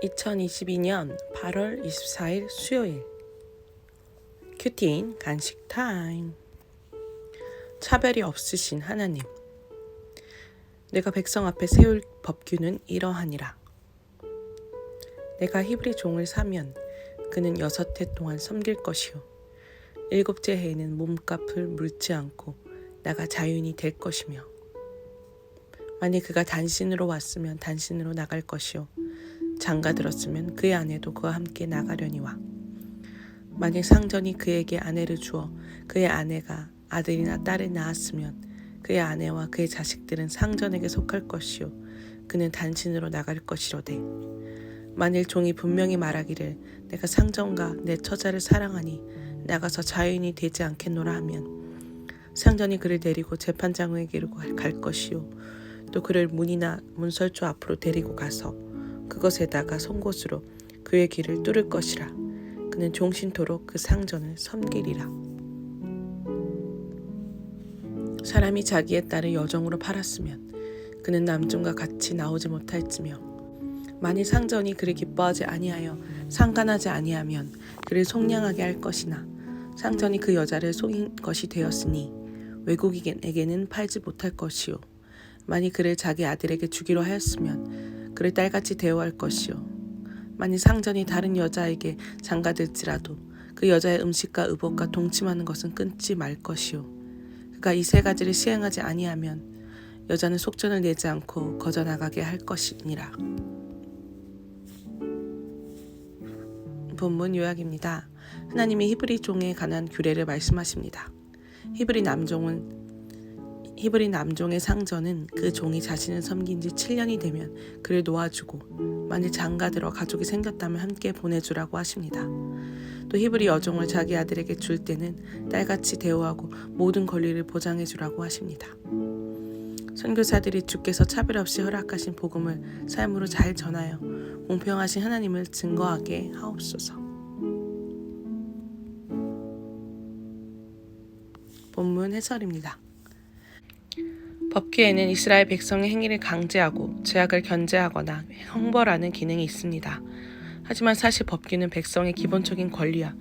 2022년 8월 24일 수요일 큐티인 간식 타임. 차별이 없으신 하나님, 내가 백성 앞에 세울 법규는 이러하니라. 내가 히브리 종을 사면 그는 6해 동안 섬길 것이요 7째 해에는 몸값을 물지 않고 나가 자유인이 될 것이며, 만일 그가 단신으로 왔으면 단신으로 나갈 것이요 장가들었으면 그의 아내도 그와 함께 나가려니와, 만일 상전이 그에게 아내를 주어 그의 아내가 아들이나 딸을 낳았으면 그의 아내와 그의 자식들은 상전에게 속할 것이요 그는 단신으로 나갈 것이로되, 만일 종이 분명히 말하기를 내가 상전과 내 처자를 사랑하니 나가서 자유인이 되지 않겠노라 하면, 상전이 그를 데리고 재판장에게로 갈 것이요 또 그를 문이나 문설주 앞으로 데리고 가서 그것에다가 송곳으로 그의 귀를 뚫을 것이라. 그는 종신토록 그 상전을 섬기리라. 사람이 자기의 딸을 여종으로 팔았으면 그는 남종과 같이 나오지 못할지며, 만일 상전이 그를 기뻐하지 아니하여 상관하지 아니하면 그를 속량하게 할 것이나, 상전이 그 여자를 속인 것이 되었으니 외국인에게는 팔지 못할 것이요, 만일 그를 자기 아들에게 주기로 하였으면 그를 딸같이 대우할 것이요, 만일 상전이 다른 여자에게 장가들지라도 그 여자의 음식과 의복과 동침하는 것은 끊지 말 것이요, 그가 이 3가지를 시행하지 아니하면 여자는 속전을 내지 않고 거저 나가게 할 것이니라. 본문 요약입니다. 하나님이 히브리 종에 관한 규례를 말씀하십니다. 히브리 남종의 상전은 그 종이 자신을 섬긴 지 7년이 되면 그를 놓아주고, 만일 장가들어 가족이 생겼다면 함께 보내주라고 하십니다. 또 히브리 여종을 자기 아들에게 줄 때는 딸같이 대우하고 모든 권리를 보장해주라고 하십니다. 선교사들이 주께서 차별 없이 허락하신 복음을 삶으로 잘 전하여 공평하신 하나님을 증거하게 하옵소서. 본문 해설입니다. 법규에는 이스라엘 백성의 행위를 강제하고 죄악을 견제하거나 형벌하는 기능이 있습니다. 하지만 사실 법규는 백성의 기본적인 권리와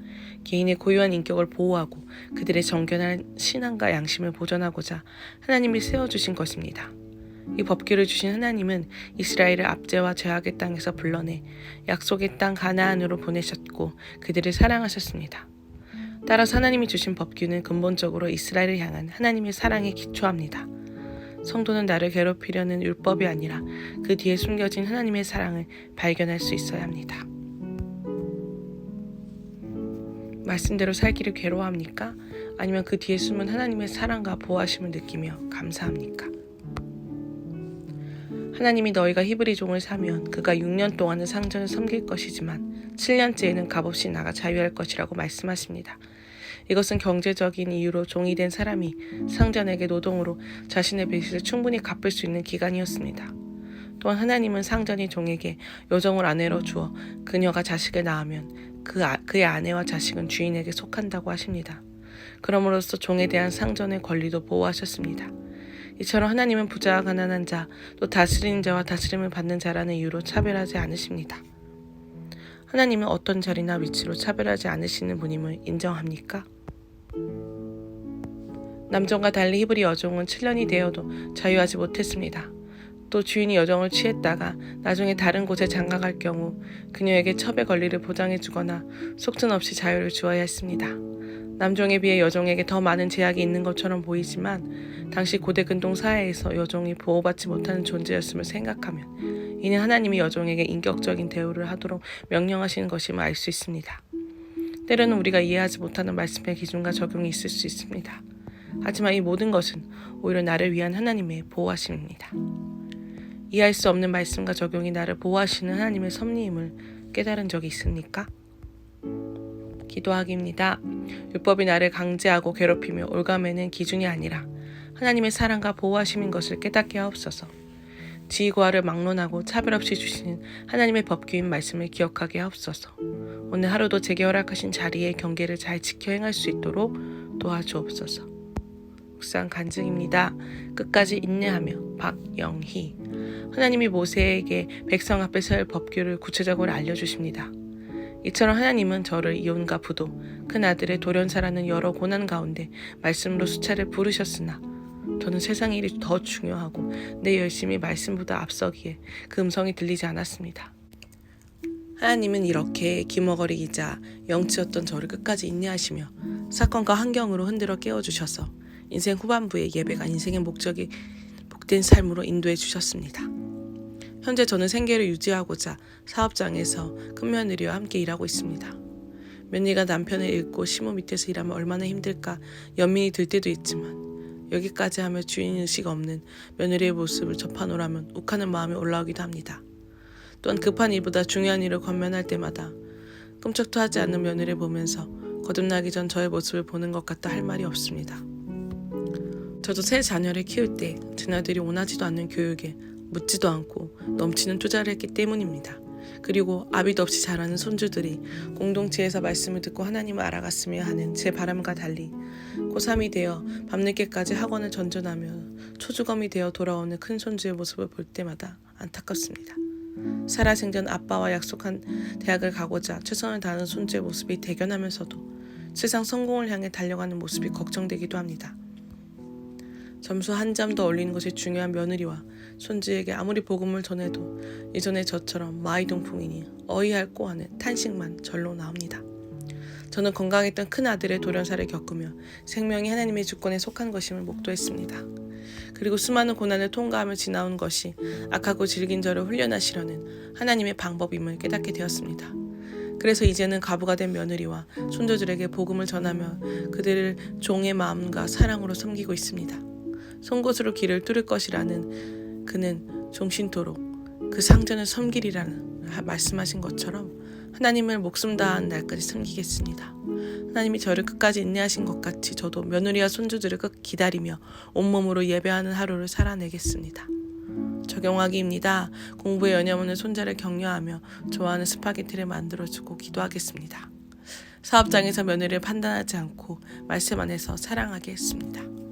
개인의 고유한 인격을 보호하고 그들의 정결한 신앙과 양심을 보존하고자 하나님이 세워주신 것입니다. 이 법규를 주신 하나님은 이스라엘을 압제와 죄악의 땅에서 불러내 약속의 땅 가나안으로 보내셨고 그들을 사랑하셨습니다. 따라서 하나님이 주신 법규는 근본적으로 이스라엘을 향한 하나님의 사랑에 기초합니다. 성도는 나를 괴롭히려는 율법이 아니라 그 뒤에 숨겨진 하나님의 사랑을 발견할 수 있어야 합니다. 말씀대로 살기를 괴로워합니까? 아니면 그 뒤에 숨은 하나님의 사랑과 보호하심을 느끼며 감사합니까? 하나님이 너희가 히브리 종을 사면 그가 6년 동안은 상전을 섬길 것이지만 7년째에는 값없이 나가 자유할 것이라고 말씀하십니다. 이것은 경제적인 이유로 종이 된 사람이 상전에게 노동으로 자신의 빚을 충분히 갚을 수 있는 기간이었습니다. 또한 하나님은 상전이 종에게 여종을 아내로 주어 그녀가 자식을 낳으면 그의 아내와 자식은 주인에게 속한다고 하십니다. 그럼으로써 종에 대한 상전의 권리도 보호하셨습니다. 이처럼 하나님은 부자와 가난한 자, 또 다스리는 자와 다스림을 받는 자라는 이유로 차별하지 않으십니다. 하나님은 어떤 자리나 위치로 차별하지 않으시는 분임을 인정합니까? 남종과 달리 히브리 여종은 7년이 되어도 자유하지 못했습니다. 또 주인이 여종을 취했다가 나중에 다른 곳에 장가갈 경우 그녀에게 첩의 권리를 보장해주거나 속전 없이 자유를 주어야 했습니다. 남종에 비해 여종에게 더 많은 제약이 있는 것처럼 보이지만 당시 고대 근동 사회에서 여종이 보호받지 못하는 존재였음을 생각하면 이는 하나님이 여종에게 인격적인 대우를 하도록 명령하시는 것임을 알 수 있습니다. 때로는 우리가 이해하지 못하는 말씀의 기준과 적용이 있을 수 있습니다. 하지만 이 모든 것은 오히려 나를 위한 하나님의 보호하심입니다. 이해할 수 없는 말씀과 적용이 나를 보호하시는 하나님의 섭리임을 깨달은 적이 있습니까? 기도하기입니다. 율법이 나를 강제하고 괴롭히며 올가매는 기준이 아니라 하나님의 사랑과 보호하심인 것을 깨닫게 하옵소서. 지위고하를 막론하고 차별 없이 주시는 하나님의 법규인 말씀을 기억하게 하옵소서. 오늘 하루도 제게 허락하신 자리의 경계를 잘 지켜 행할 수 있도록 도와주옵소서. 묵상 간증입니다. 끝까지 인내하며 박영희. 하나님이 모세에게 백성 앞에 설 법규를 구체적으로 알려주십니다. 이처럼 하나님은 저를 이혼과 부도, 큰 아들의 돌연사라는 여러 고난 가운데 말씀으로 수차례 부르셨으나 저는 세상 일이 더 중요하고 내 열심이 말씀보다 앞서기에 그 음성이 들리지 않았습니다. 하나님은 이렇게 기머거리이자 영치였던 저를 끝까지 인내하시며 사건과 환경으로 흔들어 깨워주셔서 인생 후반부의 예배가 인생의 목적이 복된 삶으로 인도해 주셨습니다. 현재 저는 생계를 유지하고자 사업장에서 큰며느리와 함께 일하고 있습니다. 며느리가 남편을 잃고 시모 밑에서 일하면 얼마나 힘들까 연민이 들 때도 있지만 여기까지 하며 주인의식 없는 며느리의 모습을 접하노라면 욱하는 마음이 올라오기도 합니다. 또한 급한 일보다 중요한 일을 권면할 때마다 끔찍도 하지 않는 며느리를 보면서 거듭나기 전 저의 모습을 보는 것 같다 할 말이 없습니다. 저도 새 자녀를 키울 때 자녀들이 원하지도 않는 교육에 묻지도 않고 넘치는 투자를 했기 때문입니다. 그리고 아비도 없이 자라는 손주들이 공동체에서 말씀을 듣고 하나님을 알아갔으며 하는 제 바람과 달리 고3이 되어 밤늦게까지 학원을 전전하며 초주검이 되어 돌아오는 큰 손주의 모습을 볼 때마다 안타깝습니다. 살아생전 아빠와 약속한 대학을 가고자 최선을 다하는 손주의 모습이 대견하면서도 세상 성공을 향해 달려가는 모습이 걱정되기도 합니다. 점수 한 점 더 올리는 것이 중요한 며느리와 손주에게 아무리 복음을 전해도 예전의 저처럼 마이동풍이니 어이할꼬 하는 탄식만 절로 나옵니다. 저는 건강했던 큰아들의 돌연사를 겪으며 생명이 하나님의 주권에 속한 것임을 목도했습니다. 그리고 수많은 고난을 통과하며 지나온 것이 악하고 질긴 저를 훈련하시려는 하나님의 방법임을 깨닫게 되었습니다. 그래서 이제는 과부가 된 며느리와 손주들에게 복음을 전하며 그들을 종의 마음과 사랑으로 섬기고 있습니다. 송곳으로 길을 뚫을 것이라는 그는 종신토록 그 상전을 섬기리라는 말씀하신 것처럼 하나님을 목숨 다한 날까지 섬기겠습니다. 하나님이 저를 끝까지 인내하신 것 같이 저도 며느리와 손주들을 끝 기다리며 온몸으로 예배하는 하루를 살아내겠습니다. 적용하기입니다. 공부에 여념 없는 손자를 격려하며 좋아하는 스파게티를 만들어주고 기도하겠습니다. 사업장에서 며느리를 판단하지 않고 말씀 안에서 사랑하게 했습니다.